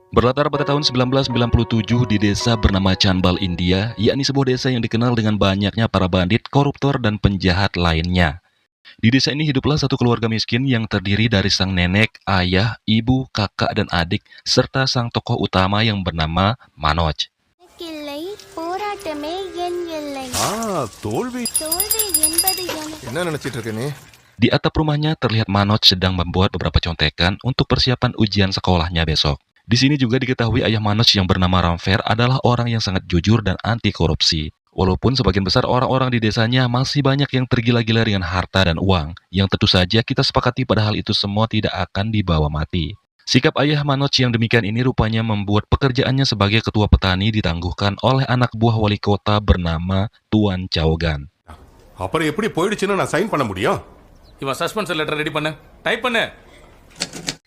Berlatar pada tahun 1997 di desa bernama Chanbal, India, yakni sebuah desa yang dikenal dengan banyaknya para bandit, koruptor, dan penjahat lainnya. Di desa ini hiduplah satu keluarga miskin yang terdiri dari sang nenek, ayah, ibu, kakak, dan adik, serta sang tokoh utama yang bernama Manoj. இல்லை போராட்டமே என் எல்லை தோல்வி தோல்வி என்பது என் என்ன நினைச்சிட்டு இருக்க நீ? Di atap rumahnya terlihat Manoj sedang membuat beberapa contekan untuk persiapan ujian sekolahnya besok. Di sini juga diketahui ayah Manoj yang bernama Ramfer adalah orang yang sangat jujur dan anti korupsi. Walaupun sebagian besar orang-orang di desanya masih banyak yang tergila-gila dengan harta dan uang, yang tentu saja kita sepakati pada hal itu semua tidak akan dibawa mati. Sikap ayah Manoj yang demikian ini rupanya membuat pekerjaannya sebagai ketua petani ditangguhkan oleh anak buah wali kota bernama Tuan Chaugan. அப்புறம் எப்படி போயிடுச்சுன்னு நான் சைன் பண்ண முடியும்? இவன் suspense letter ready பண்ணு, டைப் பண்ணு.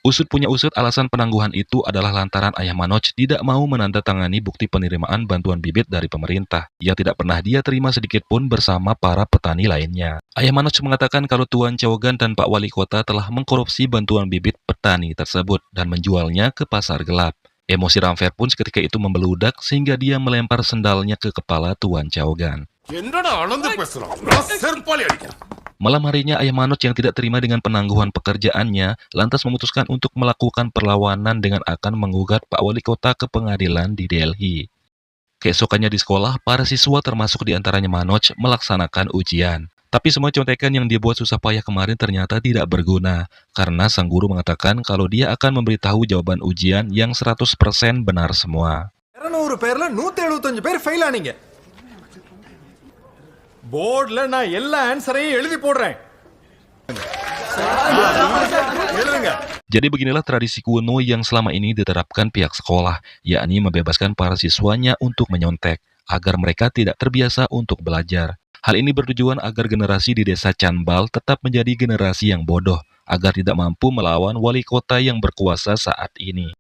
Usut punya usut, alasan penangguhan itu adalah lantaran ayah Manoj tidak mau menandatangani bukti penerimaan bantuan bibit dari pemerintah yang tidak pernah dia terima sedikit pun bersama para petani lainnya. Ayah Manoj mengatakan kalau Tuan Chaugan dan Pak Wali Kota telah mengkorupsi bantuan bibit petani tersebut dan menjualnya ke pasar gelap. Emosi Ramfer pun seketika itu membeludak sehingga dia melempar sendalnya ke kepala Tuan Chaugan. என்னடா அளந்து பேசுறான்? நான் செருப்பாலே அடிக்கிறேன். Malam harinya ayah Manoj yang tidak terima dengan penangguhan pekerjaannya lantas memutuskan untuk melakukan perlawanan dengan akan menggugat Pak Wali Kota ke pengadilan di Delhi. Keesokannya di sekolah, para siswa termasuk diantaranya Manoj melaksanakan ujian. Tapi semua contekan yang dia buat susah payah kemarin ternyata tidak berguna, karena sang guru mengatakan kalau dia akan memberitahu jawaban ujian yang 100% benar semua. 200 பேர்ல 175 பேர் ஃபெயில் ஆனீங்க. போர்டுல நான் எல்லா ஆன்சரையும் எழுதி போடுறேன். எழுதுங்க. Jadi beginilah tradisi kuno yang selama ini diterapkan pihak sekolah, yakni membebaskan para siswanya untuk menyontek, agar mereka tidak terbiasa untuk belajar. Hal ini bertujuan agar generasi di desa Chanbal tetap menjadi generasi yang bodoh, agar tidak mampu melawan wali kota yang berkuasa saat ini.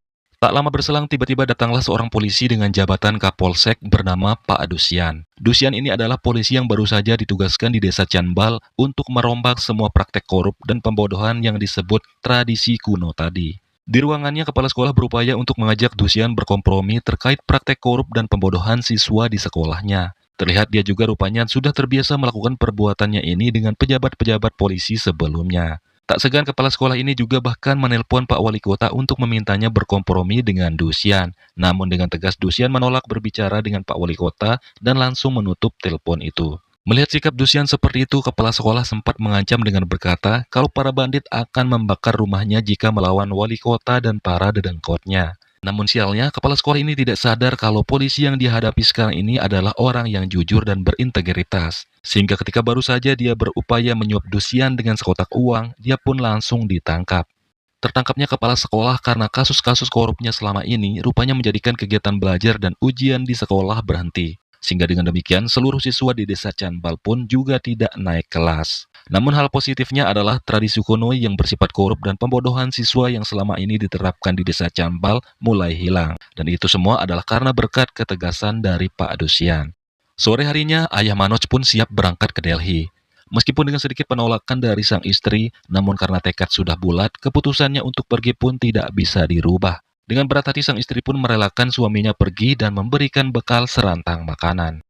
Tak lama berselang, tiba-tiba datanglah seorang polisi dengan jabatan Kapolsek bernama Pak Dusian. Dusian ini adalah polisi yang baru saja ditugaskan di desa Chanbal untuk merombak semua praktek korup dan pembodohan yang disebut tradisi kuno tadi. Di ruangannya, kepala sekolah berupaya untuk mengajak Dusian berkompromi terkait praktek korup dan pembodohan siswa di sekolahnya. Terlihat dia juga rupanya sudah terbiasa melakukan perbuatannya ini dengan pejabat-pejabat polisi sebelumnya. Tak segan kepala sekolah ini juga bahkan menelpon Pak Wali Kota untuk memintanya berkompromi dengan Dusian. Namun dengan tegas Dusian menolak berbicara dengan Pak Wali Kota dan langsung menutup telepon itu. Melihat sikap Dusian seperti itu, kepala sekolah sempat mengancam dengan berkata kalau para bandit akan membakar rumahnya jika melawan Wali Kota dan para dedengkotnya. Namun sialnya, kepala sekolah ini tidak sadar kalau polisi yang dihadapi sekarang ini adalah orang yang jujur dan berintegritas. Sehingga ketika baru saja dia berupaya menyuap Dusian dengan sekotak uang, dia pun langsung ditangkap. Tertangkapnya kepala sekolah karena kasus-kasus korupnya selama ini rupanya menjadikan kegiatan belajar dan ujian di sekolah berhenti. Sehingga dengan demikian seluruh siswa di desa Chanbal pun juga tidak naik kelas. Namun hal positifnya adalah tradisi kuno yang bersifat korup dan pembodohan siswa yang selama ini diterapkan di desa Chanbal mulai hilang. Dan itu semua adalah karena berkat ketegasan dari Pak Dusian. Sore harinya, ayah Manoj pun siap berangkat ke Delhi. Meskipun dengan sedikit penolakan dari sang istri, namun karena tekad sudah bulat, keputusannya untuk pergi pun tidak bisa dirubah. Dengan berat hati sang istri pun merelakan suaminya pergi dan memberikan bekal serantang makanan.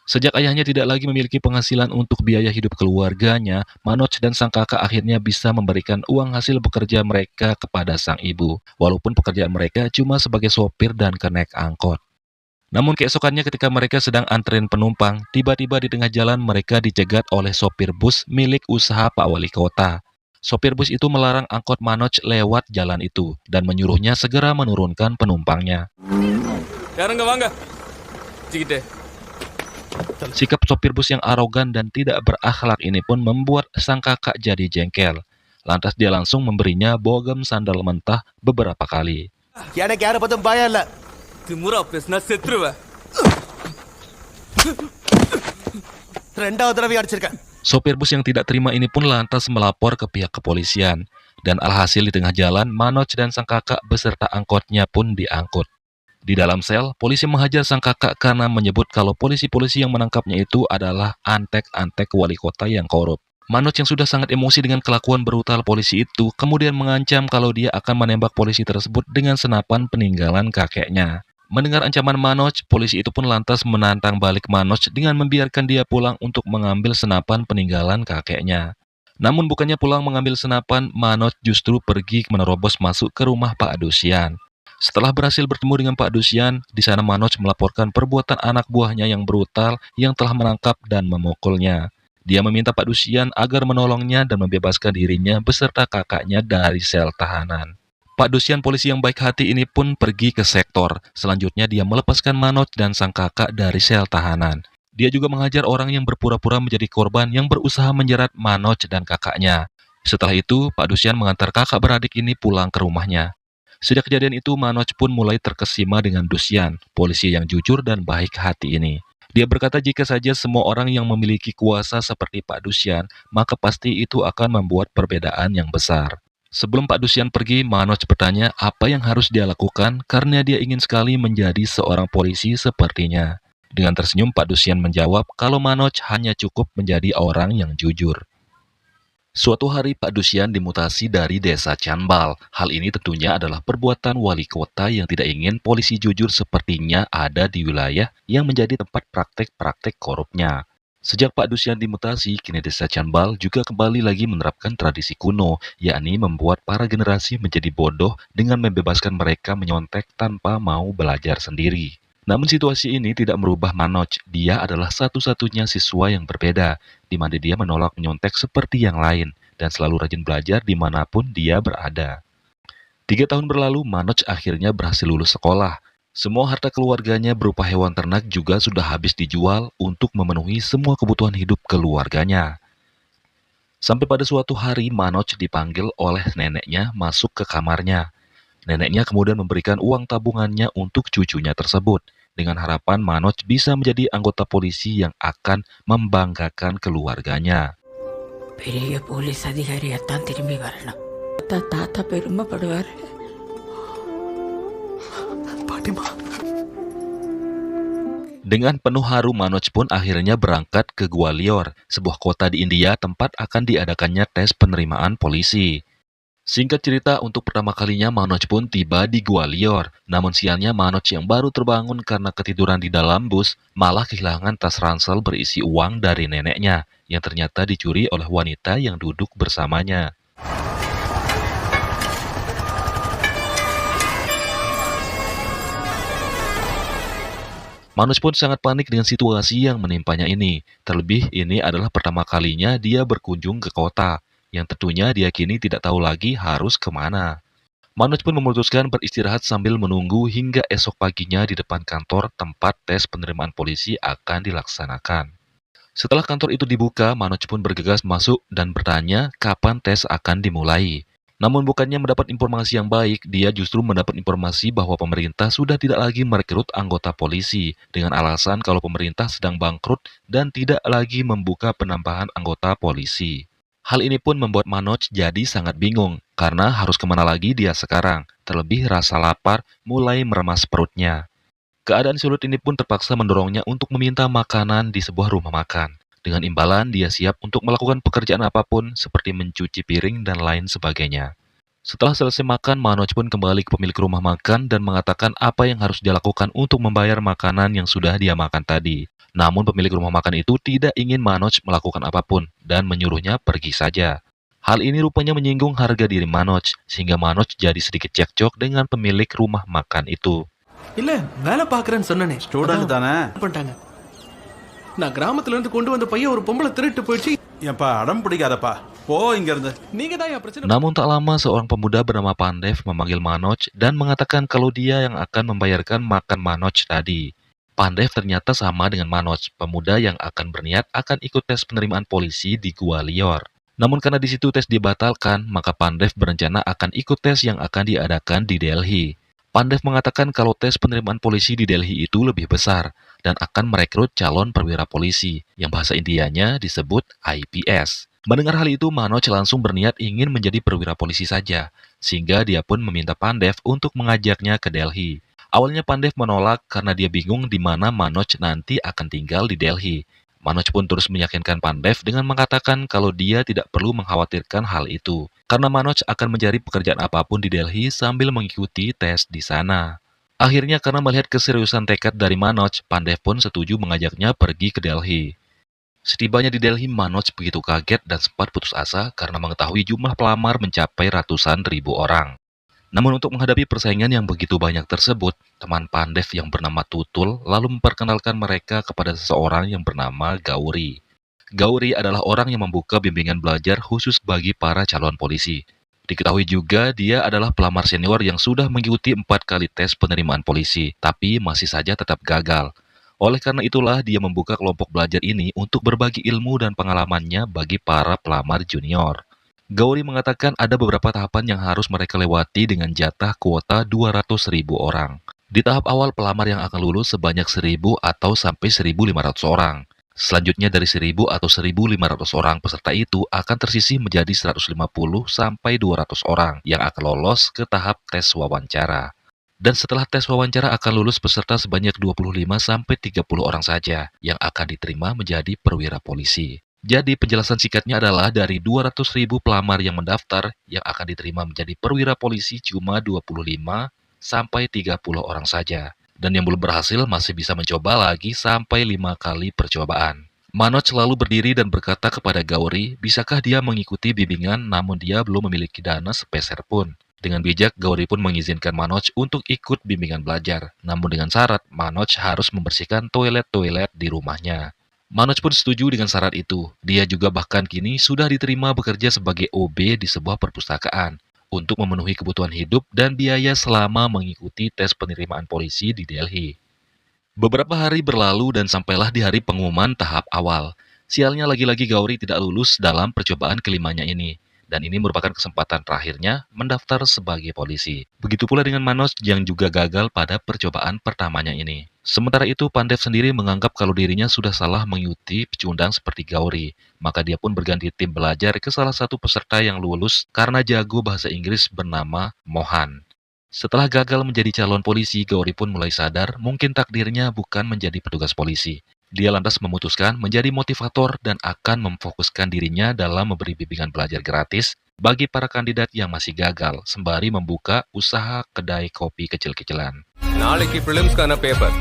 Sejak ayahnya tidak lagi memiliki penghasilan untuk biaya hidup keluarganya, Manoj dan sang kakak akhirnya bisa memberikan uang hasil bekerja mereka kepada sang ibu, walaupun pekerjaan mereka cuma sebagai sopir dan kenek angkot. Namun keesokannya ketika mereka sedang antrein penumpang, tiba-tiba di tengah jalan mereka dicegat oleh sopir bus milik usaha Pak Wali Kota. Sopir bus itu melarang angkot Manoj lewat jalan itu dan menyuruhnya segera menurunkan penumpangnya. யாருங்க வாங்க வச்சுக்கிட்டு. Sikap sopir bus yang arogan dan tidak berakhlak ini pun membuat sang kakak jadi jengkel. Lantas dia langsung memberinya bogem sandal mentah beberapa kali. எனக்கு யாரை பத்தும் பயம் இல்ல. திமுறா பேசுனா செத்துருவேன். ரெண்டாவது தடவை அடிச்சிருக்கேன். Sopir bus yang tidak terima ini pun lantas melapor ke pihak kepolisian. Dan alhasil di tengah jalan, Manoj dan sang kakak beserta angkotnya pun diangkut. Di dalam sel, polisi menghajar sang kakak karena menyebut kalau polisi-polisi yang menangkapnya itu adalah antek-antek wali kota yang korup. Manoj yang sudah sangat emosi dengan kelakuan brutal polisi itu kemudian mengancam kalau dia akan menembak polisi tersebut dengan senapan peninggalan kakeknya. Mendengar ancaman Manoj, polisi itu pun lantas menantang balik Manoj dengan membiarkan dia pulang untuk mengambil senapan peninggalan kakeknya. Namun bukannya pulang mengambil senapan, Manoj justru pergi menerobos masuk ke rumah Pak Dusian. Setelah berhasil bertemu dengan Pak Dusian, di sana Manoj melaporkan perbuatan anak buahnya yang brutal yang telah menangkap dan memukulnya. Dia meminta Pak Dusian agar menolongnya dan membebaskan dirinya beserta kakaknya dari sel tahanan. Pak Dusian, polisi yang baik hati ini pun pergi ke sektor. Selanjutnya dia melepaskan Manoj dan sang kakak dari sel tahanan. Dia juga menghajar orang yang berpura-pura menjadi korban yang berusaha menjerat Manoj dan kakaknya. Setelah itu, Pak Dusian mengantar kakak beradik ini pulang ke rumahnya. Sejak kejadian itu, Manoj pun mulai terkesima dengan Dusian, polisi yang jujur dan baik hati ini. Dia berkata jika saja semua orang yang memiliki kuasa seperti Pak Dusian, maka pasti itu akan membuat perbedaan yang besar. Sebelum Pak Dusian pergi, Manoj bertanya apa yang harus dia lakukan karena dia ingin sekali menjadi seorang polisi sepertinya. Dengan tersenyum, Pak Dusian menjawab kalau Manoj hanya cukup menjadi orang yang jujur. Suatu hari Pak Dusian dimutasi dari desa Canbal. Hal ini tentunya adalah perbuatan wali kota yang tidak ingin polisi jujur sepertinya ada di wilayah yang menjadi tempat praktek-praktek korupnya. Sejak Pak Dusian dimutasi, kini desa Canbal juga kembali lagi menerapkan tradisi kuno, yakni membuat para generasi menjadi bodoh dengan membebaskan mereka menyontek tanpa mau belajar sendiri. Namun situasi ini tidak merubah Manoj. Dia adalah satu-satunya siswa yang berbeda, di mana dia menolak menyontek seperti yang lain, dan selalu rajin belajar dimanapun dia berada. 3 tahun berlalu, Manoj akhirnya berhasil lulus sekolah. Semua harta keluarganya berupa hewan ternak juga sudah habis dijual untuk memenuhi semua kebutuhan hidup keluarganya. Sampai pada suatu hari, Manoj dipanggil oleh neneknya masuk ke kamarnya. Neneknya kemudian memberikan uang tabungannya untuk cucunya tersebut, dengan harapan Manoj bisa menjadi anggota polisi yang akan membanggakan keluarganya. பெரிய போலீஸ் அதிகாரியாத்தான் திரும்பி வரணும் தாத்தா பெருமைப்படுவார். Dengan penuh haru, Manoj pun akhirnya berangkat ke Gwalior, sebuah kota di India tempat akan diadakannya tes penerimaan polisi. Singkat cerita, untuk pertama kalinya Manoj pun tiba di Gwalior. Namun sialnya Manoj yang baru terbangun karena ketiduran di dalam bus, malah kehilangan tas ransel berisi uang dari neneknya, yang ternyata dicuri oleh wanita yang duduk bersamanya. Manoj pun sangat panik dengan situasi yang menimpanya ini. Terlebih ini adalah pertama kalinya dia berkunjung ke kota, yang tentunya dia kini tidak tahu lagi harus kemana. Manoj pun memutuskan beristirahat sambil menunggu hingga esok paginya di depan kantor tempat tes penerimaan polisi akan dilaksanakan. Setelah kantor itu dibuka, Manoj pun bergegas masuk dan bertanya kapan tes akan dimulai. Namun bukannya mendapat informasi yang baik, dia justru mendapat informasi bahwa pemerintah sudah tidak lagi merekrut anggota polisi dengan alasan kalau pemerintah sedang bangkrut dan tidak lagi membuka penambahan anggota polisi. Hal ini pun membuat Manoj jadi sangat bingung, karena harus kemana lagi dia sekarang, terlebih rasa lapar mulai meremas perutnya. Keadaan sulit ini pun terpaksa mendorongnya untuk meminta makanan di sebuah rumah makan. Dengan imbalan, dia siap untuk melakukan pekerjaan apapun seperti mencuci piring dan lain sebagainya. Setelah selesai makan, Manoj pun kembali ke pemilik rumah makan dan mengatakan apa yang harus dia lakukan untuk membayar makanan yang sudah dia makan tadi. Namun pemilik rumah makan itu tidak ingin Manoj melakukan apapun dan menyuruhnya pergi saja. Hal ini rupanya menyinggung harga diri Manoj, sehingga Manoj jadi sedikit cekcok dengan pemilik rumah makan itu. இல்ல வேலை பாக்குறேன்னு சொன்னனே ஸ்டூடெண்ட் தானே பண்ணிட்டாங்க. நான் கிராமத்துல இருந்து கொண்டு வந்த பையன் ஒரு பொம்பளை திருட்டு போயிடுச்சு. ஏன்பா அடம் பிடிக்காதப்பா போ இங்க இருந்து நீங்க தான் என் பிரச்சனை. Namun tak lama seorang pemuda bernama Pandev memanggil Manoj dan mengatakan kalau dia yang akan membayarkan makan Manoj tadi. Pandev ternyata sama dengan Manoj, pemuda yang akan berniat akan ikut tes penerimaan polisi di Gwalior. Namun karena di situ tes dibatalkan, maka Pandev berencana akan ikut tes yang akan diadakan di Delhi. Pandev mengatakan kalau tes penerimaan polisi di Delhi itu lebih besar dan akan merekrut calon perwira polisi yang bahasa Indianya disebut IPS. Mendengar hal itu, Manoj langsung berniat ingin menjadi perwira polisi saja, sehingga dia pun meminta Pandev untuk mengajaknya ke Delhi. Awalnya Pandev menolak karena dia bingung di mana Manoj nanti akan tinggal di Delhi. Manoj pun terus meyakinkan Pandev dengan mengatakan kalau dia tidak perlu mengkhawatirkan hal itu, karena Manoj akan mencari pekerjaan apapun di Delhi sambil mengikuti tes di sana. Akhirnya karena melihat keseriusan tekad dari Manoj, Pandev pun setuju mengajaknya pergi ke Delhi. Setibanya di Delhi, Manoj begitu kaget dan sempat putus asa karena mengetahui jumlah pelamar mencapai ratusan ribu orang. Namun untuk menghadapi persaingan yang begitu banyak tersebut, teman Pandev yang bernama Tutul lalu memperkenalkan mereka kepada seseorang yang bernama Gauri. Gauri adalah orang yang membuka bimbingan belajar khusus bagi para calon polisi. Diketahui juga dia adalah pelamar senior yang sudah mengikuti 4 kali tes penerimaan polisi, tapi masih saja tetap gagal. Oleh karena itulah dia membuka kelompok belajar ini untuk berbagi ilmu dan pengalamannya bagi para pelamar junior. Gauri mengatakan ada beberapa tahapan yang harus mereka lewati dengan jatah kuota 200.000 orang. Di tahap awal, pelamar yang akan lulus sebanyak 1.000 atau sampai 1.500 orang. Selanjutnya dari 1.000 atau 1.500 orang peserta itu akan tersisih menjadi 150 sampai 200 orang yang akan lolos ke tahap tes wawancara. Dan setelah tes wawancara akan lulus peserta sebanyak 25 sampai 30 orang saja yang akan diterima menjadi perwira polisi. Jadi penjelasan singkatnya adalah dari 200.000 pelamar yang mendaftar yang akan diterima menjadi perwira polisi cuma 25 sampai 30 orang saja. Dan yang belum berhasil masih bisa mencoba lagi sampai 5 kali percobaan. Manoj selalu berdiri dan berkata kepada Gauri, bisakah dia mengikuti bimbingan namun dia belum memiliki dana sepeser pun. Dengan bijak, Gauri pun mengizinkan Manoj untuk ikut bimbingan belajar. Namun dengan syarat, Manoj harus membersihkan toilet-toilet di rumahnya. Manoj pun setuju dengan syarat itu. Dia juga bahkan kini sudah diterima bekerja sebagai OB di sebuah perpustakaan untuk memenuhi kebutuhan hidup dan biaya selama mengikuti tes penerimaan polisi di Delhi. Beberapa hari berlalu dan sampailah di hari pengumuman tahap awal. Sialnya lagi-lagi Gauri tidak lulus dalam percobaan kelimanya ini. Dan ini merupakan kesempatan terakhirnya mendaftar sebagai polisi. Begitu pula dengan Manoj yang juga gagal pada percobaan pertamanya ini. Sementara itu, Pandev sendiri menganggap kalau dirinya sudah salah mengikuti pecundang seperti Gauri. Maka dia pun berganti tim belajar ke salah satu peserta yang lulus karena jago bahasa Inggris bernama Mohan. Setelah gagal menjadi calon polisi, Gauri pun mulai sadar mungkin takdirnya bukan menjadi petugas polisi. Dia lantas memutuskan menjadi motivator dan akan memfokuskan dirinya dalam memberi bimbingan belajar gratis bagi para kandidat yang masih gagal, sembari membuka usaha kedai kopi kecil-kecilan. நாளைக்கு பிலிம்ஸ்க்கான பேப்பர்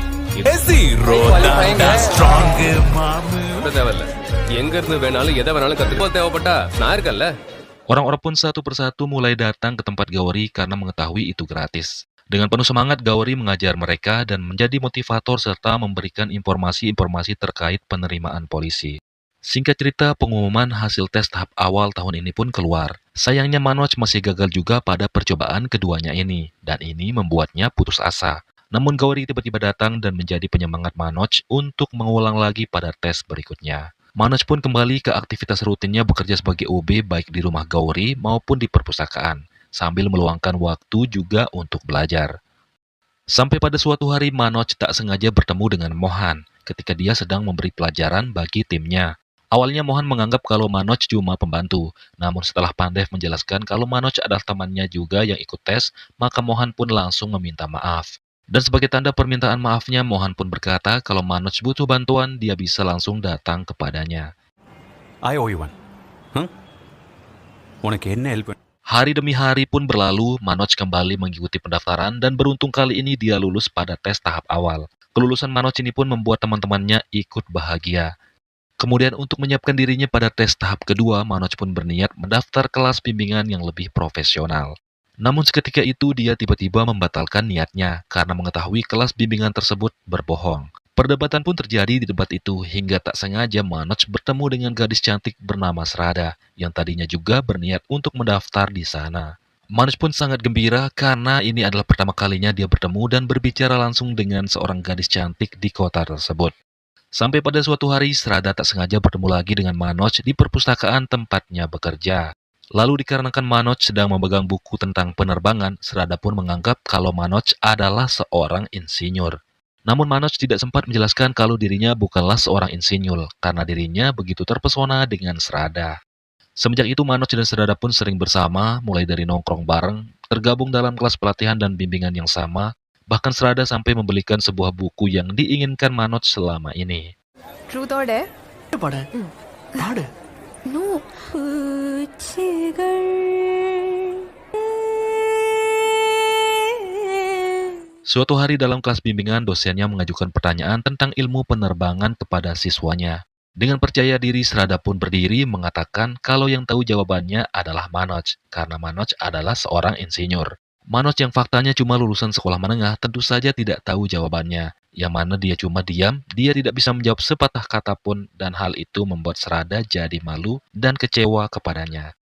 தேவையில்ல எங்க இருந்து வேணாலும் எதை வேணாலும் கத்துக்கோ தேவைப்பட்டா நான் இருக்கேன்ல. Orang-orang pun satu persatu mulai datang ke tempat Gauri karena mengetahui itu gratis. Dengan penuh semangat, Gauri mengajar mereka dan menjadi motivator serta memberikan informasi-informasi terkait penerimaan polisi. Singkat cerita, pengumuman hasil tes tahap awal tahun ini pun keluar. Sayangnya Manoj masih gagal juga pada percobaan keduanya ini, dan ini membuatnya putus asa. Namun Gauri tiba-tiba datang dan menjadi penyemangat Manoj untuk mengulang lagi pada tes berikutnya. Manoj pun kembali ke aktivitas rutinnya bekerja sebagai OB baik di rumah Gauri maupun di perpustakaan, sambil meluangkan waktu juga untuk belajar. Sampai pada suatu hari Manoj tak sengaja bertemu dengan Mohan ketika dia sedang memberi pelajaran bagi timnya. Awalnya Mohan menganggap kalau Manoj cuma pembantu, namun setelah Pandev menjelaskan kalau Manoj adalah temannya juga yang ikut tes, maka Mohan pun langsung meminta maaf. Dan sebagai tanda permintaan maafnya, Mohan pun berkata kalau Manoj butuh bantuan, dia bisa langsung datang kepadanya. Ayo Iwan. உனக்கு என்ன help? Hari demi hari pun berlalu, Manoj kembali mengikuti pendaftaran dan beruntung kali ini dia lulus pada tes tahap awal. Kelulusan Manoj ini pun membuat teman-temannya ikut bahagia. Kemudian untuk menyiapkan dirinya pada tes tahap kedua, Manoj pun berniat mendaftar kelas bimbingan yang lebih profesional. Namun seketika itu dia tiba-tiba membatalkan niatnya karena mengetahui kelas bimbingan tersebut berbohong. Perdebatan pun terjadi di tempat itu hingga tak sengaja Manoj bertemu dengan gadis cantik bernama Srada yang tadinya juga berniat untuk mendaftar di sana. Manoj pun sangat gembira karena ini adalah pertama kalinya dia bertemu dan berbicara langsung dengan seorang gadis cantik di kota tersebut. Sampai pada suatu hari Srada tak sengaja bertemu lagi dengan Manoj di perpustakaan tempatnya bekerja. Lalu dikarenakan Manoj sedang memegang buku tentang penerbangan, Srada pun menganggap kalau Manoj adalah seorang insinyur. Namun Manoj tidak sempat menjelaskan kalau dirinya bukanlah seorang insinyur, karena dirinya begitu terpesona dengan Srada. Semenjak itu Manoj dan Srada pun sering bersama, mulai dari nongkrong bareng, tergabung dalam kelas pelatihan dan bimbingan yang sama, bahkan Srada sampai membelikan sebuah buku yang diinginkan Manoj selama ini. Truth or Dare? பாட பாடு நோ பூச்சிகள் Suatu hari dalam kelas bimbingan, dosennya mengajukan pertanyaan tentang ilmu penerbangan kepada siswanya. Dengan percaya diri, Srada pun berdiri mengatakan kalau yang tahu jawabannya adalah Manoj, karena Manoj adalah seorang insinyur. Manoj yang faktanya cuma lulusan sekolah menengah tentu saja tidak tahu jawabannya. Yang mana dia cuma diam, dia tidak bisa menjawab sepatah kata pun, dan hal itu membuat Srada jadi malu dan kecewa kepadanya.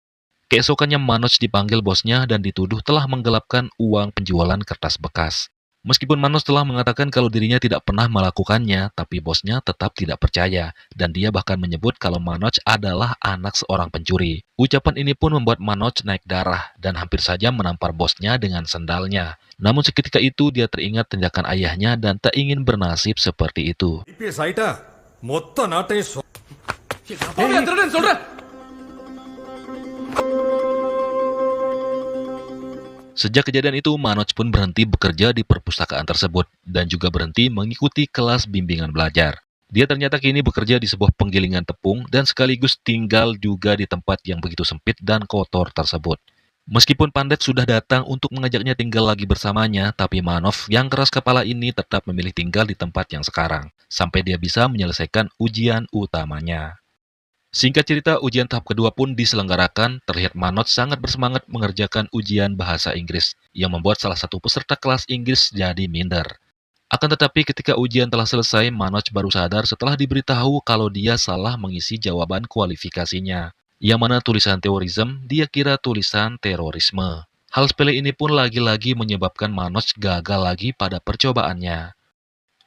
Keesokannya Manoj dipanggil bosnya dan dituduh telah menggelapkan uang penjualan kertas bekas. Meskipun Manoj telah mengatakan kalau dirinya tidak pernah melakukannya, tapi bosnya tetap tidak percaya, dan dia bahkan menyebut kalau Manoj adalah anak seorang pencuri. Ucapan ini pun membuat Manoj naik darah, dan hampir saja menampar bosnya dengan sendalnya. Namun seketika itu dia teringat tindakan ayahnya dan tak ingin bernasib seperti itu. திருடன் சொல்றேன். Sejak kejadian itu, Manoj pun berhenti bekerja di perpustakaan tersebut dan juga berhenti mengikuti kelas bimbingan belajar. Dia ternyata kini bekerja di sebuah penggilingan tepung dan sekaligus tinggal juga di tempat yang begitu sempit dan kotor tersebut. Meskipun Pandev sudah datang untuk mengajaknya tinggal lagi bersamanya, tapi Manoj yang keras kepala ini tetap memilih tinggal di tempat yang sekarang, sampai dia bisa menyelesaikan ujian utamanya. Singkat cerita, ujian tahap kedua pun diselenggarakan. Terlihat Manoj sangat bersemangat mengerjakan ujian bahasa Inggris, yang membuat salah satu peserta kelas Inggris jadi minder. Akan tetapi ketika ujian telah selesai, Manoj baru sadar setelah diberitahu kalau dia salah mengisi jawaban kualifikasinya. Yang mana tulisan terorisme, dia kira tulisan terorisme. Hal sepele ini pun lagi-lagi menyebabkan Manoj gagal lagi pada percobaannya.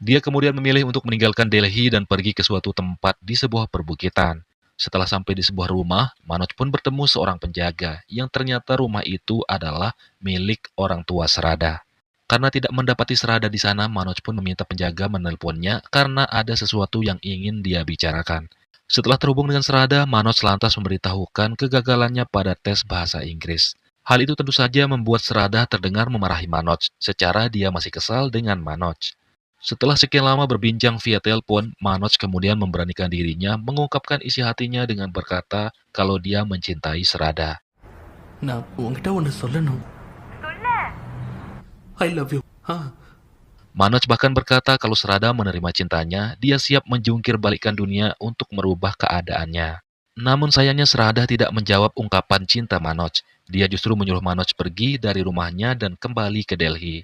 Dia kemudian memilih untuk meninggalkan Delhi dan pergi ke suatu tempat di sebuah perbukitan. Setelah sampai di sebuah rumah, Manoj pun bertemu seorang penjaga yang ternyata rumah itu adalah milik orang tua Srada. Karena tidak mendapati Srada di sana, Manoj pun meminta penjaga menelponnya karena ada sesuatu yang ingin dia bicarakan. Setelah terhubung dengan Srada, Manoj lantas memberitahukan kegagalannya pada tes bahasa Inggris. Hal itu tentu saja membuat Srada terdengar memarahi Manoj, secara dia masih kesal dengan Manoj. Setelah sekian lama berbincang via telepon, Manoj kemudian memberanikan dirinya mengungkapkan isi hatinya dengan berkata kalau dia mencintai Srada. நான் உங்ககிட்ட ஒன்று சொல்லணும் I love you. Manoj bahkan berkata kalau Srada menerima cintanya, dia siap menjungkir balikkan dunia untuk merubah keadaannya. Namun sayangnya Srada tidak menjawab ungkapan cinta Manoj. Dia justru menyuruh Manoj pergi dari rumahnya dan kembali ke Delhi.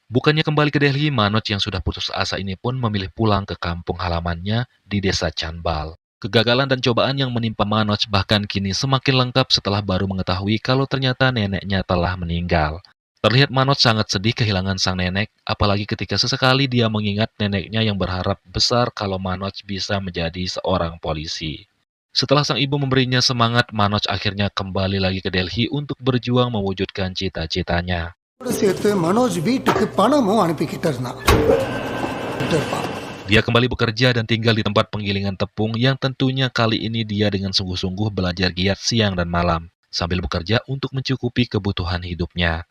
Bukannya kembali ke Delhi, Manoj yang sudah putus asa ini pun memilih pulang ke kampung halamannya di desa Chanbal. Kegagalan dan cobaan yang menimpa Manoj bahkan kini semakin lengkap setelah baru mengetahui kalau ternyata neneknya telah meninggal. Terlihat Manoj sangat sedih kehilangan sang nenek, apalagi ketika sesekali dia mengingat neneknya yang berharap besar kalau Manoj bisa menjadi seorang polisi. Setelah sang ibu memberinya semangat, Manoj akhirnya kembali lagi ke Delhi untuk berjuang mewujudkan cita-citanya. Dia kembali bekerja dan tinggal di tempat penggilingan tepung yang tentunya kali ini dia dengan sungguh-sungguh belajar giat siang dan malam, sambil bekerja untuk mencukupi kebutuhan hidupnya.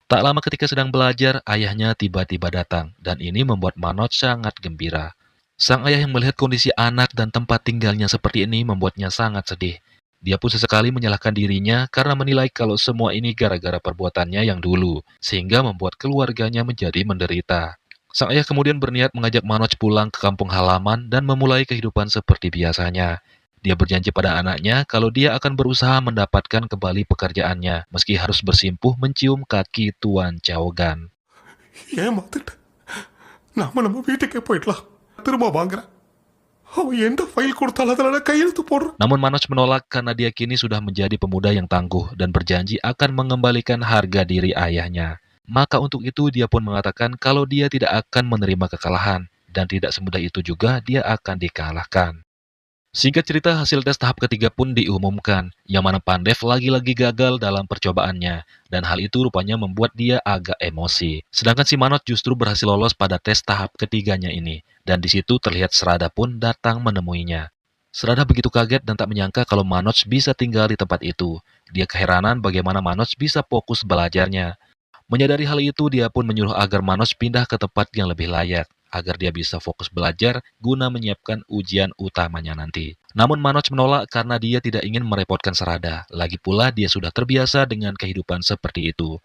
Tak lama ketika sedang belajar, ayahnya tiba-tiba datang, dan ini membuat Manoj sangat gembira. Sang ayah yang melihat kondisi anak dan tempat tinggalnya seperti ini membuatnya sangat sedih. Dia pun sesekali menyalahkan dirinya karena menilai kalau semua ini gara-gara perbuatannya yang dulu, sehingga membuat keluarganya menjadi menderita. Sang ayah kemudian berniat mengajak Manoj pulang ke kampung halaman dan memulai kehidupan seperti biasanya. Dia berjanji pada anaknya kalau dia akan berusaha mendapatkan kembali pekerjaannya, meski harus bersimpuh mencium kaki Tuan Chaugan. ஏமாத்திட்டேன். நாம நம்ம வீட்டுக்கே போயிடலாம். திரும்ப வாங்குறேன். அவன் எந்த ஃபைல் கொடுத்தாலும் அதில் நான் கையெழுத்து போடுறேன். Namun Manoj menolak karena dia kini sudah menjadi pemuda yang tangguh dan berjanji akan mengembalikan harga diri ayahnya. Maka untuk itu dia pun mengatakan kalau dia tidak akan menerima kekalahan dan tidak semudah itu juga dia akan dikalahkan. Singkat cerita, hasil tes tahap ketiga pun diumumkan, yang mana Pandev lagi-lagi gagal dalam percobaannya, dan hal itu rupanya membuat dia agak emosi. Sedangkan si Manoj justru berhasil lolos pada tes tahap ketiganya ini, dan di situ terlihat Srada pun datang menemuinya. Srada begitu kaget dan tak menyangka kalau Manoj bisa tinggal di tempat itu. Dia keheranan bagaimana Manoj bisa fokus belajarnya. Menyadari hal itu, dia pun menyuruh agar Manoj pindah ke tempat yang lebih layak. agar dia bisa fokus belajar guna menyiapkan ujian utamanya nanti. Namun Manoj menolak karena dia tidak ingin merepotkan Sarada. Lagi pula dia sudah terbiasa dengan kehidupan seperti itu.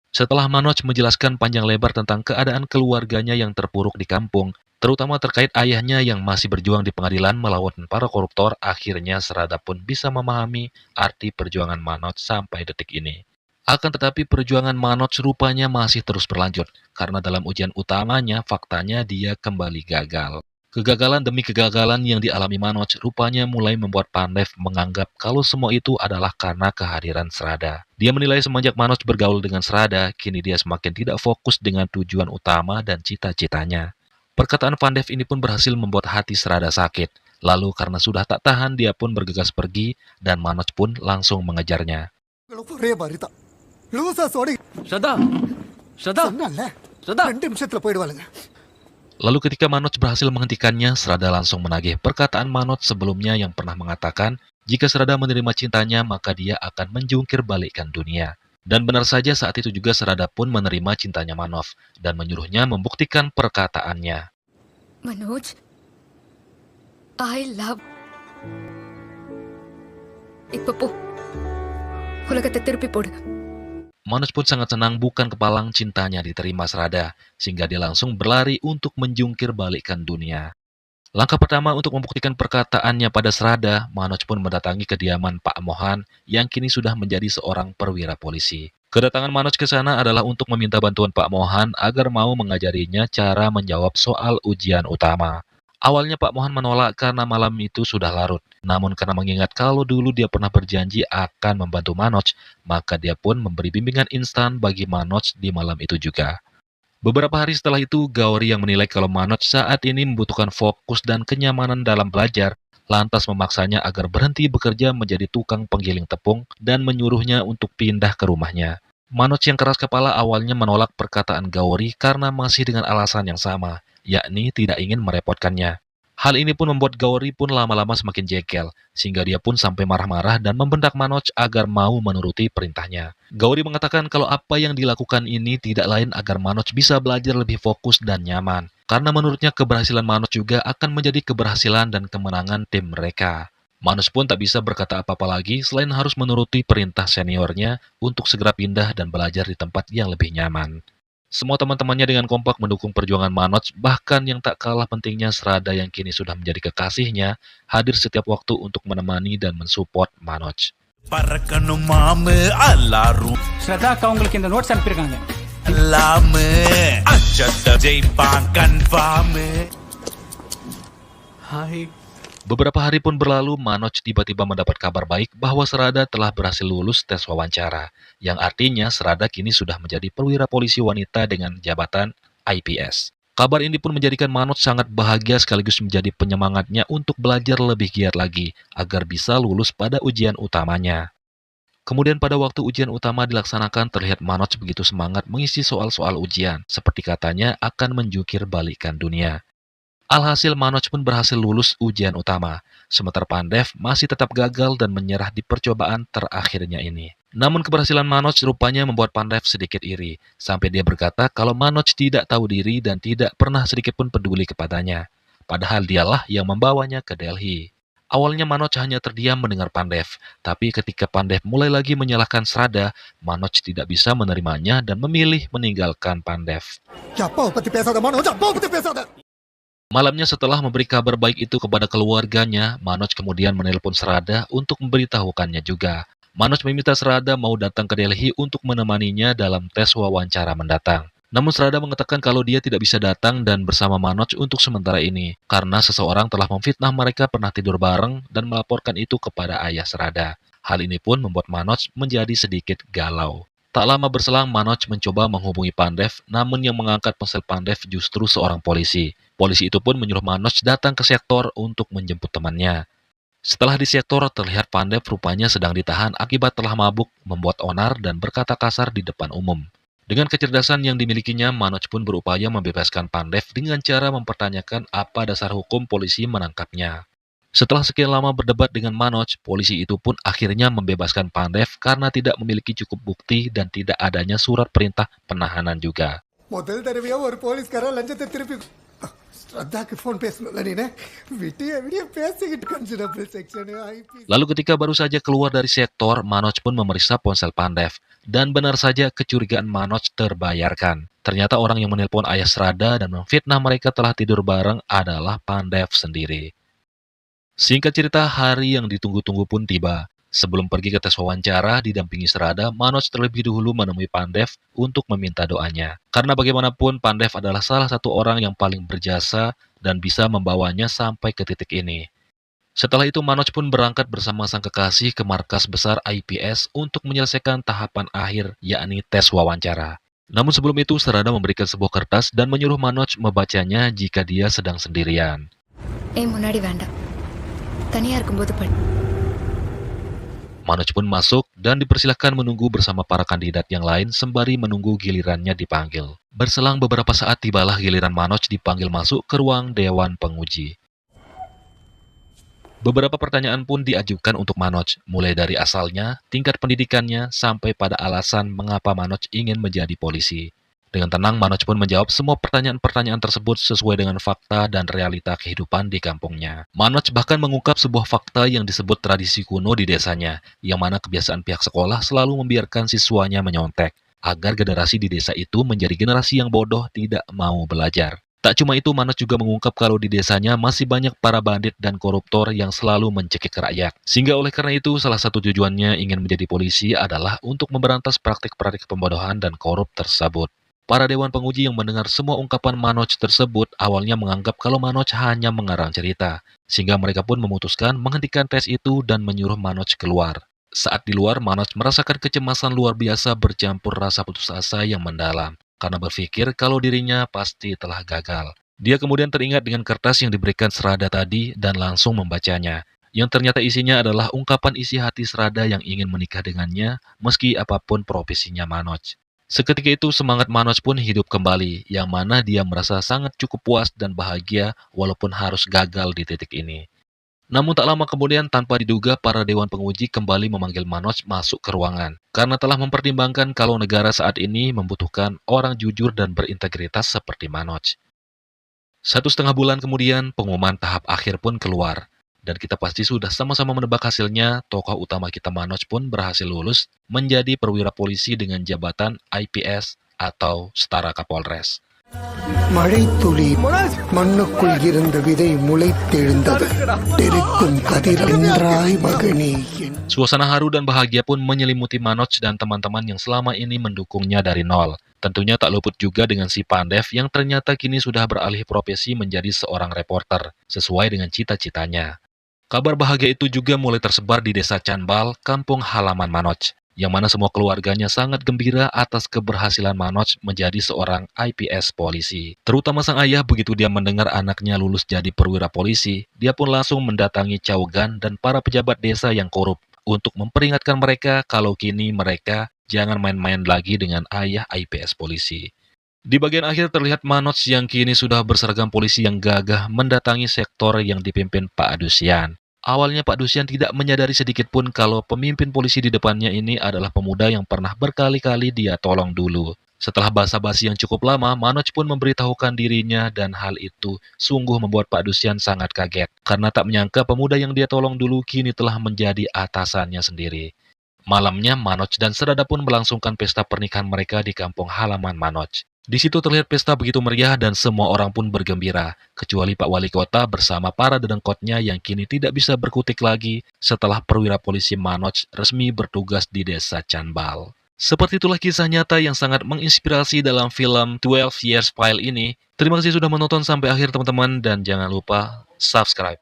Setelah Manoj menjelaskan panjang lebar tentang keadaan keluarganya yang terpuruk di kampung, terutama terkait ayahnya yang masih berjuang di pengadilan melawan para koruptor, akhirnya Sarada pun bisa memahami arti perjuangan Manoj sampai detik ini. Akan tetapi perjuangan Manoj rupanya masih terus berlanjut, karena dalam ujian utamanya faktanya dia kembali gagal. Kegagalan demi kegagalan yang dialami Manoj rupanya mulai membuat Pandev menganggap kalau semua itu adalah karena kehadiran Sarada. Dia menilai semenjak Manoj bergaul dengan Sarada, kini dia semakin tidak fokus dengan tujuan utama dan cita-citanya. Perkataan Pandev ini pun berhasil membuat hati Sarada sakit. Lalu karena sudah tak tahan, dia pun bergegas pergi dan Manoj pun langsung mengejarnya. Shradha ஸ்ரதா Shradha Lalu ketika Manoj berhasil menghentikannya, Sarada langsung menagih perkataan Manoj sebelumnya yang pernah mengatakan, jika Sarada menerima cintanya, maka dia akan menjungkir balikkan dunia. Dan benar saja saat itu juga Sarada pun menerima cintanya Manoj, dan menyuruhnya membuktikan perkataannya. Manoj, I love. இப்போ போ உலகத்தை திருப்பி போடு. Manoj pun sangat senang bukan kepalang cintanya diterima Sarada, sehingga dia langsung berlari untuk menjungkir balikkan dunia. Langkah pertama untuk membuktikan perkataannya pada Sarada, Manoj pun mendatangi kediaman Pak Mohan yang kini sudah menjadi seorang perwira polisi. Kedatangan Manoj ke sana adalah untuk meminta bantuan Pak Mohan agar mau mengajarinya cara menjawab soal ujian utama. Awalnya Pak Mohan menolak karena malam itu sudah larut. Namun karena mengingat kalau dulu dia pernah berjanji akan membantu Manoj, maka dia pun memberi bimbingan instan bagi Manoj di malam itu juga. Beberapa hari setelah itu, Gauri yang menilai kalau Manoj saat ini membutuhkan fokus dan kenyamanan dalam belajar, lantas memaksanya agar berhenti bekerja menjadi tukang penggiling tepung dan menyuruhnya untuk pindah ke rumahnya. Manoj yang keras kepala awalnya menolak perkataan Gauri karena masih dengan alasan yang sama, yakni tidak ingin merepotkannya. Hal ini pun membuat Gauri pun lama-lama semakin jengkel, sehingga dia pun sampai marah-marah dan membentak Manoj agar mau menuruti perintahnya. Gauri mengatakan kalau apa yang dilakukan ini tidak lain agar Manoj bisa belajar lebih fokus dan nyaman, karena menurutnya keberhasilan Manoj juga akan menjadi keberhasilan dan kemenangan tim mereka. Manoj pun tak bisa berkata apa-apa lagi selain harus menuruti perintah seniornya untuk segera pindah dan belajar di tempat yang lebih nyaman. Semua teman-temannya dengan kompak mendukung perjuangan Manoj, bahkan yang tak kalah pentingnya Sarada yang kini sudah menjadi kekasihnya, hadir setiap waktu untuk menemani dan mensupport Manoj. Shradha அக்கா உங்களுக்கு இந்த நோட்ஸ் அனுப்பியிருக்காங்க. Hai. Beberapa hari pun berlalu, Manoj tiba-tiba mendapat kabar baik bahwa Sarada telah berhasil lulus tes wawancara, yang artinya Sarada kini sudah menjadi perwira polisi wanita dengan jabatan IPS. Kabar ini pun menjadikan Manoj sangat bahagia sekaligus menjadi penyemangatnya untuk belajar lebih giat lagi, agar bisa lulus pada ujian utamanya. Kemudian pada waktu ujian utama dilaksanakan, terlihat Manoj begitu semangat mengisi soal-soal ujian, seperti katanya akan menjungkir balikkan dunia. Alhasil Manoj pun berhasil lulus ujian utama, sementara Pandev masih tetap gagal dan menyerah di percobaan terakhirnya ini. Namun keberhasilan Manoj rupanya membuat Pandev sedikit iri, sampai dia berkata kalau Manoj tidak tahu diri dan tidak pernah sedikit pun peduli kepadanya. Padahal dialah yang membawanya ke Delhi. Awalnya Manoj hanya terdiam mendengar Pandev, tapi ketika Pandev mulai lagi menyalahkan Sarada, Manoj tidak bisa menerimanya dan memilih meninggalkan Pandev. Malamnya setelah memberi kabar baik itu kepada keluarganya, Manoj kemudian menelpon Sarada untuk memberitahukannya juga. Manoj meminta Sarada mau datang ke Delhi untuk menemaninya dalam tes wawancara mendatang. Namun Sarada mengatakan kalau dia tidak bisa datang dan bersama Manoj untuk sementara ini, karena seseorang telah memfitnah mereka pernah tidur bareng dan melaporkan itu kepada ayah Sarada. Hal ini pun membuat Manoj menjadi sedikit galau. Tak lama berselang, Manoj mencoba menghubungi Pandev, namun yang mengangkat ponsel Pandev justru seorang polisi. Polisi itu pun menyuruh Manoj datang ke sektor untuk menjemput temannya. Setelah di sektor, terlihat Pandev rupanya sedang ditahan akibat telah mabuk, membuat onar dan berkata kasar di depan umum. Dengan kecerdasan yang dimilikinya, Manoj pun berupaya membebaskan Pandev dengan cara mempertanyakan apa dasar hukum polisi menangkapnya. Setelah sekian lama berdebat dengan Manoj, polisi itu pun akhirnya membebaskan Pandev karena tidak memiliki cukup bukti dan tidak adanya surat perintah penahanan juga. ஸ்ரத்தாக்கு ஃபோன் பேசணும்ல நீனே விட்டிய விடிய பேசிக்கிட்டு considerable section IP. Lalu ketika baru saja keluar dari sektor, Manoj pun memeriksa ponsel Pandev. Dan benar saja kecurigaan Manoj terbayarkan. Ternyata orang yang menelpon ayah Srada dan memfitnah mereka telah tidur bareng adalah Pandev sendiri. Singkat cerita, hari yang ditunggu-tunggu pun tiba. Sebelum pergi ke tes wawancara didampingi Srada, Manoj terlebih dahulu menemui Pandev untuk meminta doanya. Karena bagaimanapun Pandev adalah salah satu orang yang paling berjasa dan bisa membawanya sampai ke titik ini. Setelah itu Manoj pun berangkat bersama sang kekasih ke markas besar IPS untuk menyelesaikan tahapan akhir, yakni tes wawancara. Namun sebelum itu Srada memberikan sebuah kertas dan menyuruh Manoj membacanya jika dia sedang sendirian. முன்னாடி வேண்டாம் தனியா இருக்கும்போது படி. Manoj pun masuk dan dipersilahkan menunggu bersama para kandidat yang lain sembari menunggu gilirannya dipanggil. Berselang beberapa saat tibalah giliran Manoj dipanggil masuk ke ruang Dewan Penguji. Beberapa pertanyaan pun diajukan untuk Manoj, mulai dari asalnya, tingkat pendidikannya, sampai pada alasan mengapa Manoj ingin menjadi polisi. Dengan tenang, Manoj pun menjawab semua pertanyaan-pertanyaan tersebut sesuai dengan fakta dan realita kehidupan di kampungnya. Manoj bahkan mengungkap sebuah fakta yang disebut tradisi kuno di desanya, yang mana kebiasaan pihak sekolah selalu membiarkan siswanya menyontek, agar generasi di desa itu menjadi generasi yang bodoh tidak mau belajar. Tak cuma itu, Manoj juga mengungkap kalau di desanya masih banyak para bandit dan koruptor yang selalu mencekik rakyat. Sehingga oleh karena itu, salah satu tujuannya ingin menjadi polisi adalah untuk memberantas praktik-praktik pembodohan dan korup tersebut. Para dewan penguji yang mendengar semua ungkapan Manoj tersebut awalnya menganggap kalau Manoj hanya mengarang cerita, sehingga mereka pun memutuskan menghentikan tes itu dan menyuruh Manoj keluar. Saat di luar, Manoj merasakan kecemasan luar biasa bercampur rasa putus asa yang mendalam, karena berpikir kalau dirinya pasti telah gagal. Dia kemudian teringat dengan kertas yang diberikan Srada tadi dan langsung membacanya, yang ternyata isinya adalah ungkapan isi hati Srada yang ingin menikah dengannya meski apapun profesinya Manoj. Seketika itu semangat Manoj pun hidup kembali, yang mana dia merasa sangat cukup puas dan bahagia walaupun harus gagal di titik ini. Namun tak lama kemudian tanpa diduga para dewan penguji kembali memanggil Manoj masuk ke ruangan, karena telah mempertimbangkan kalau negara saat ini membutuhkan orang jujur dan berintegritas seperti Manoj. 1,5 bulan kemudian pengumuman tahap akhir pun keluar. Dan kita pasti sudah sama-sama menebak hasilnya, tokoh utama kita Manoj pun berhasil lulus menjadi perwira polisi dengan jabatan IPS atau setara Kapolres. மழை துளி மண்ணுக்குள் இருந்த விதை முளைத்தெழுந்தது தெரிக்கும் கதிர் என்றாய் மகனே. Suasana haru dan bahagia pun menyelimuti Manoj dan teman-teman yang selama ini mendukungnya dari nol. Tentunya tak luput juga dengan si Pandev yang ternyata kini sudah beralih profesi menjadi seorang reporter, sesuai dengan cita-citanya. Kabar bahagia itu juga mulai tersebar di desa Canbal, kampung halaman Manoj, yang mana semua keluarganya sangat gembira atas keberhasilan Manoj menjadi seorang IPS polisi. Terutama sang ayah begitu dia mendengar anaknya lulus jadi perwira polisi, dia pun langsung mendatangi Caugan dan para pejabat desa yang korup untuk memperingatkan mereka kalau kini mereka jangan main-main lagi dengan ayah IPS polisi. Di bagian akhir terlihat Manoj yang kini sudah berseragam polisi yang gagah mendatangi sektor yang dipimpin Pak Dusian. Awalnya Pak Dusian tidak menyadari sedikit pun kalau pemimpin polisi di depannya ini adalah pemuda yang pernah berkali-kali dia tolong dulu. Setelah basa-basi yang cukup lama, Manoj pun memberitahukan dirinya dan hal itu sungguh membuat Pak Dusian sangat kaget. Karena tak menyangka pemuda yang dia tolong dulu kini telah menjadi atasannya sendiri. Malamnya, Manoj dan Srada pun melangsungkan pesta pernikahan mereka di kampung halaman Manoj. Di situ terlihat pesta begitu meriah dan semua orang pun bergembira, kecuali Pak Wali Kota bersama para dedengkotnya yang kini tidak bisa berkutik lagi setelah perwira polisi Manoj resmi bertugas di desa Canbal. Seperti itulah kisah nyata yang sangat menginspirasi dalam film 12 Years File ini. Terima kasih sudah menonton sampai akhir teman-teman dan jangan lupa subscribe.